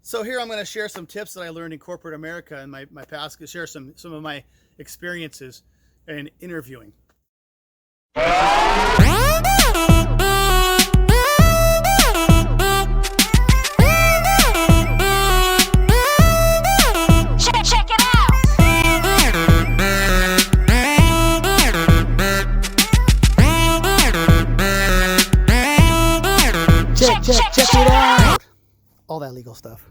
So here I'm going to share some tips that I learned in corporate America and my past, share some of my experiences in interviewing. Check it out. Check it out. All that legal stuff.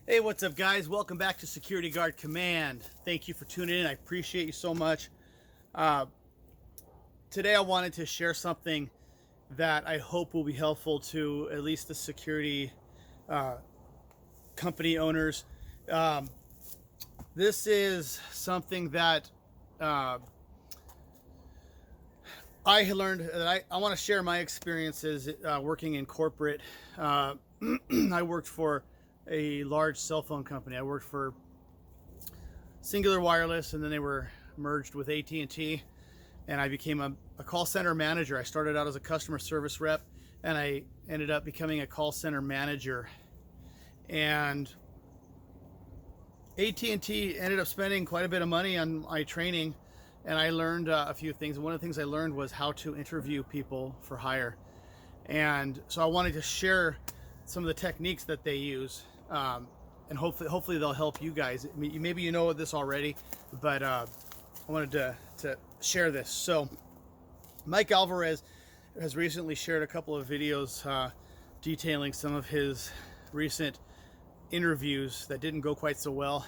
Hey, what's up, guys? Welcome back to Security Guard Command. Thank you for tuning in. I appreciate you so much. Today I wanted to share something that I hope will be helpful to at least the security company owners. This is something that I learned that I want to share my experiences working in corporate. I worked for a large cell phone company. I worked for Singular Wireless, and then they were merged with AT&T, and I became a call center manager. I started out as a customer service rep, and I ended up becoming a call center manager. And AT&T ended up spending quite a bit of money on my training, and I learned a few things. One of the things I learned was how to interview people for hire. And so I wanted to share some of the techniques that they use, and hopefully they'll help you guys. Maybe you know this already, but I wanted to share this. So Mike Alvarez has recently shared a couple of videos detailing some of his recent interviews that didn't go quite so well.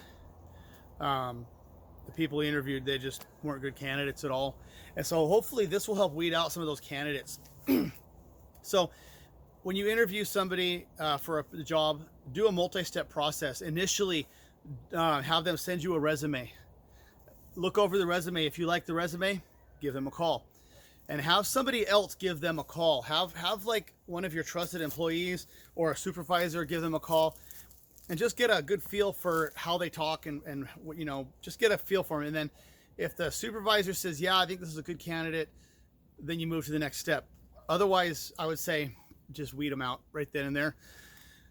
The people he interviewed, they just weren't good candidates at all. And so hopefully this will help weed out some of those candidates. So when you interview somebody for a job, do a multi-step process. Initially, have them send you a resume. Look over the resume. If you like the resume, give them a call. And have somebody else give them a call. Have like one of your trusted employees or a supervisor give them a call, and just get a good feel for how they talk and you know, just get a feel for them. And then if the supervisor says, yeah, I think this is a good candidate, then you move to the next step. Otherwise, I would say just weed them out right then and there.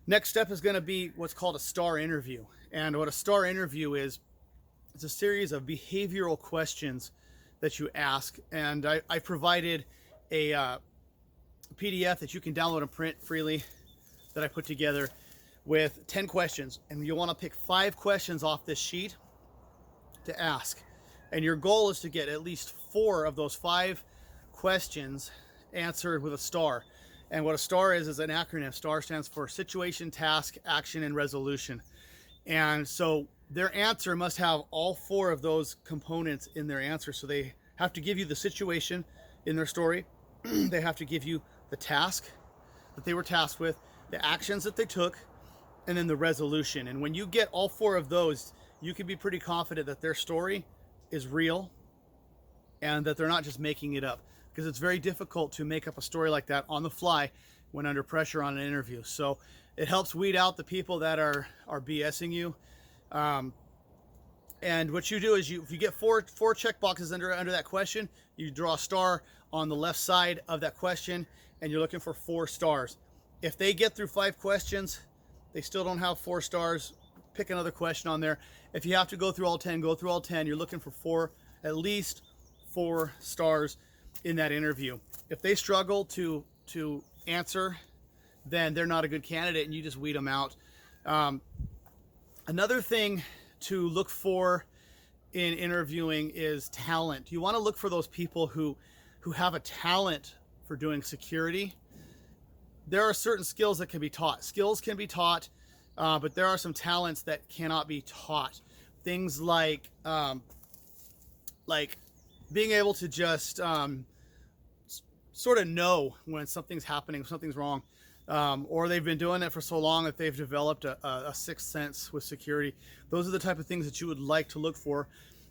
Next step is going to be what's called a STAR interview. And what a STAR interview is, it's a series of behavioral questions that you ask. And I provided a PDF that you can download and print freely that I put together with 10 questions. And you'll want to pick 5 questions off this sheet to ask. And your goal is to get at least 4 of those 5 questions answered with a STAR. And what a STAR is an acronym. STAR stands for situation, task, action, and resolution. And so their answer must have all 4 of those components in their answer. So they have to give you the situation in their story. They have to give you the task that they were tasked with, the actions that they took, and then the resolution. And when you get all 4 of those, you can be pretty confident that their story is real and that they're not just making it up. Because it's very difficult to make up a story like that on the fly when under pressure on an interview. So it helps weed out the people that are BSing you. And what you do is if you get four check boxes under that question, you draw a star on the left side of that question, and you're looking for 4 stars. If they get through 5 questions, they still don't have 4 stars, pick another question on there. If you have to go through all 10, go through all 10. You're looking for at least 4 stars in that interview. If they struggle to answer, then they're not a good candidate, and you just weed them out. Another thing to look for in interviewing is talent. You want to look for those people who have a talent for doing security. There are certain skills that can be taught. Skills can be taught, but there are some talents that cannot be taught. Things like being able to just sort of know when something's happening, something's wrong, or they've been doing it for so long that they've developed a sixth sense with security. Those are the type of things that you would like to look for.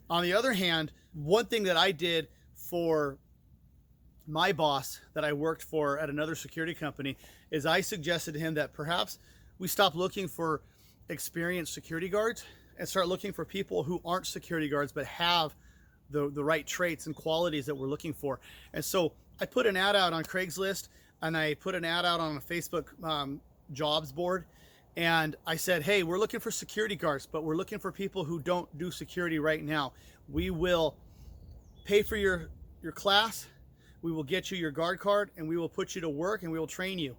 On the other hand, one thing that I did for my boss that I worked for at another security company is I suggested to him that perhaps we stop looking for experienced security guards and start looking for people who aren't security guards but have the right traits and qualities that we're looking for. And so I put an ad out on Craigslist, and I put an ad out on a Facebook jobs board, And I said, hey, we're looking for security guards, but we're looking for people who don't do security right now. We will pay for your class. We will get you your guard card, and we will put you to work, and we will train you.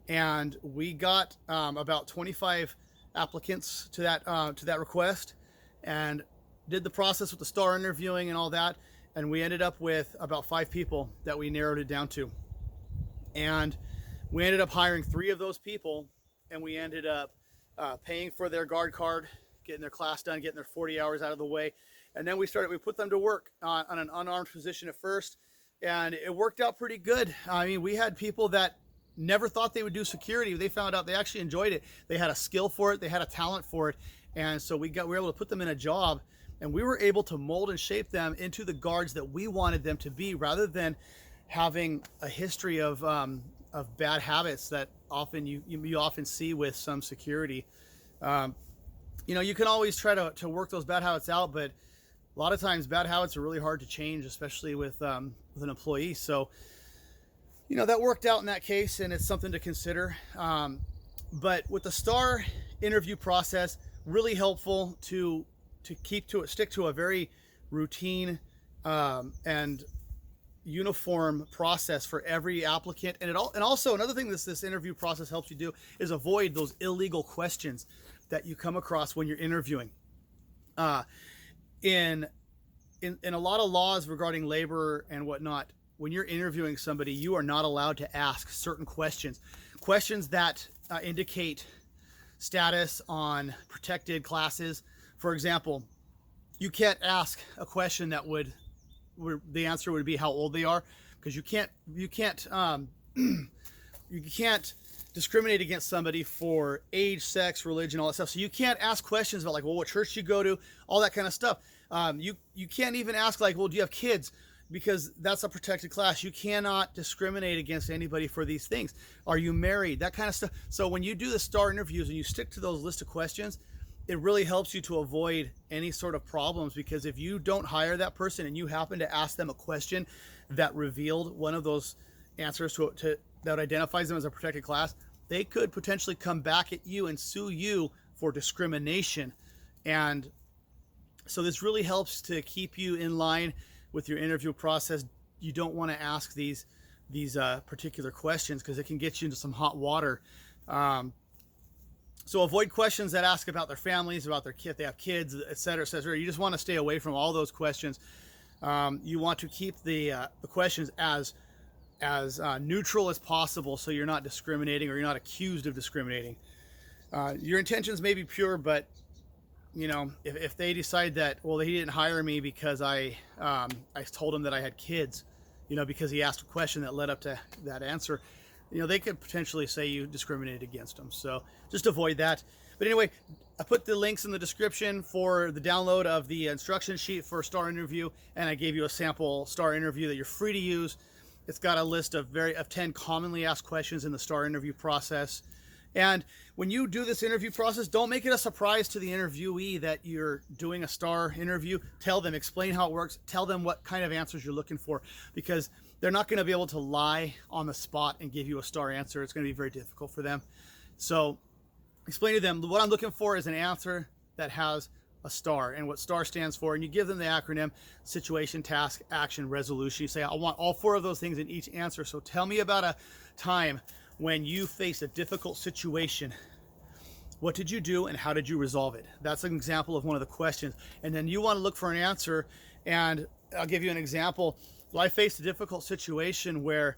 And we got about 25 applicants to that request, and did the process with the star interviewing and all that. And we ended up with about 5 people that we narrowed it down to. And we ended up hiring 3 of those people, and we ended up paying for their guard card, getting their class done, getting their 40 hours out of the way. And then we put them to work on an unarmed position at first, and it worked out pretty good. I mean, we had people that never thought they would do security. They found out they actually enjoyed it. They had a skill for it. They had a talent for it. And so we were able to put them in a job, and we were able to mold and shape them into the guards that we wanted them to be, rather than having a history of bad habits that often you often see with some security. You can always try to work those bad habits out, but a lot of times bad habits are really hard to change, especially with an employee. So, that worked out in that case, and it's something to consider. But with the STAR interview process, really helpful to stick to a very routine and uniform process for every applicant. And also another thing this interview process helps you do is avoid those illegal questions that you come across when you're interviewing. In a lot of laws regarding labor and whatnot, when you're interviewing somebody, you are not allowed to ask certain questions that indicate status on protected classes. For example, you can't ask a question that where the answer would be how old they are, because you can't discriminate against somebody for age, sex, religion, all that stuff. So you can't ask questions about, like, well, what church you go to, all that kind of stuff. You can't even ask, like, well, do you have kids? Because that's a protected class. You cannot discriminate against anybody for these things. Are you married? That kind of stuff. So when you do the STAR interviews and you stick to those list of questions, it really helps you to avoid any sort of problems. Because if you don't hire that person and you happen to ask them a question that revealed one of those answers that identifies them as a protected class, they could potentially come back at you and sue you for discrimination. And so this really helps to keep you in line with your interview process. You don't want to ask these particular questions, because it can get you into some hot water. So avoid questions that ask about their families, about their if they have kids, et cetera, et cetera. You just want to stay away from all those questions. You want to keep the questions as neutral as possible, so you're not discriminating, or you're not accused of discriminating. Your intentions may be pure, but if they decide that, well, he didn't hire me because I told him that I had kids, because he asked a question that led up to that answer, they could potentially say you discriminated against them. So just avoid that. But anyway, I put the links in the description for the download of the instruction sheet for STAR interview, and I gave you a sample STAR interview that you're free to use. It's got a list of 10 commonly asked questions in the STAR interview process. And when you do this interview process, don't make it a surprise to the interviewee that you're doing a STAR interview. Tell them, explain how it works, tell them what kind of answers you're looking for, because they're not going to be able to lie on the spot and give you a STAR answer. It's going to be very difficult for them. So explain to them, what I'm looking for is an answer that has a STAR, and what STAR stands for, and you give them the acronym: situation, task, action, resolution. You say, I want all 4 of those things in each answer. So tell me about a time when you faced a difficult situation. What did you do, and how did you resolve it? That's an example of one of the questions. And then you want to look for an answer, and I'll give you an example. Well, I faced a difficult situation where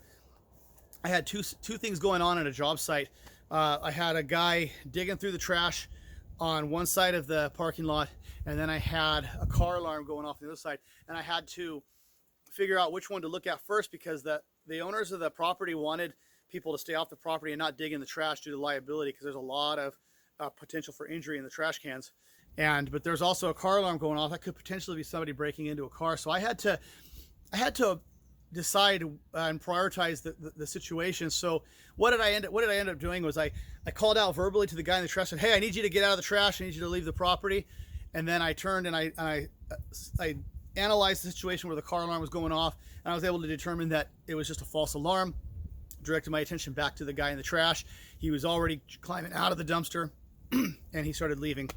I had two things going on at a job site. I had a guy digging through the trash on one side of the parking lot, and then I had a car alarm going off the other side, and I had to figure out which one to look at first, because the owners of the property wanted people to stay off the property and not dig in the trash due to liability, because there's a lot of potential for injury in the trash cans. But there's also a car alarm going off that could potentially be somebody breaking into a car. So I had to decide and prioritize the situation. So what did I end up doing was I called out verbally to the guy in the trash, said, hey, I need you to get out of the trash. I need you to leave the property. And then I turned and I analyzed the situation where the car alarm was going off, and I was able to determine that it was just a false alarm. Directed my attention back to the guy in the trash. He was already climbing out of the dumpster and he started leaving.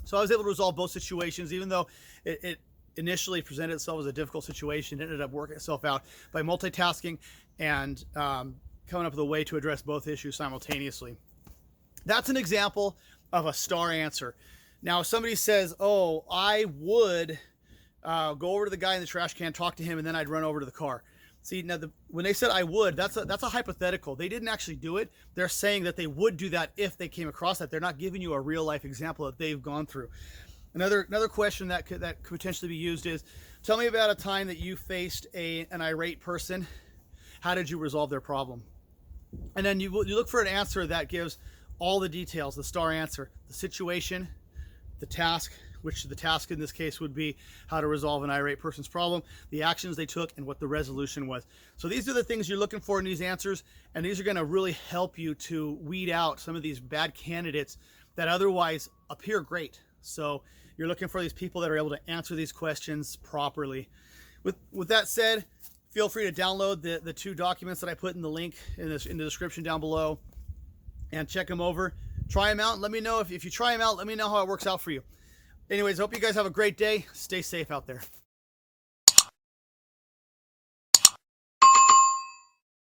So I was able to resolve both situations, even though it initially presented itself as a difficult situation. It ended up working itself out by multitasking and coming up with a way to address both issues simultaneously. That's an example of a star answer. Now, if somebody says, oh, I would go over to the guy in the trash can, talk to him, and then I'd run over to the car. See, now when they said I would, that's a hypothetical. They didn't actually do it. They're saying that they would do that if they came across that. They're not giving you a real life example that they've gone through. Another question that could potentially be used is, tell me about a time that you faced an irate person. How did you resolve their problem? And then you look for an answer that gives all the details, the star answer, the situation, the task, which the task in this case would be how to resolve an irate person's problem, the actions they took, and what the resolution was. So these are the things you're looking for in these answers, and these are going to really help you to weed out some of these bad candidates that otherwise appear great. So you're looking for these people that are able to answer these questions properly. With that said, feel free to download the 2 documents that I put in the link in the description down below and check them over. Try them out and let me know if you try them out, let me know how it works out for you. Anyways, I hope you guys have a great day. Stay safe out there.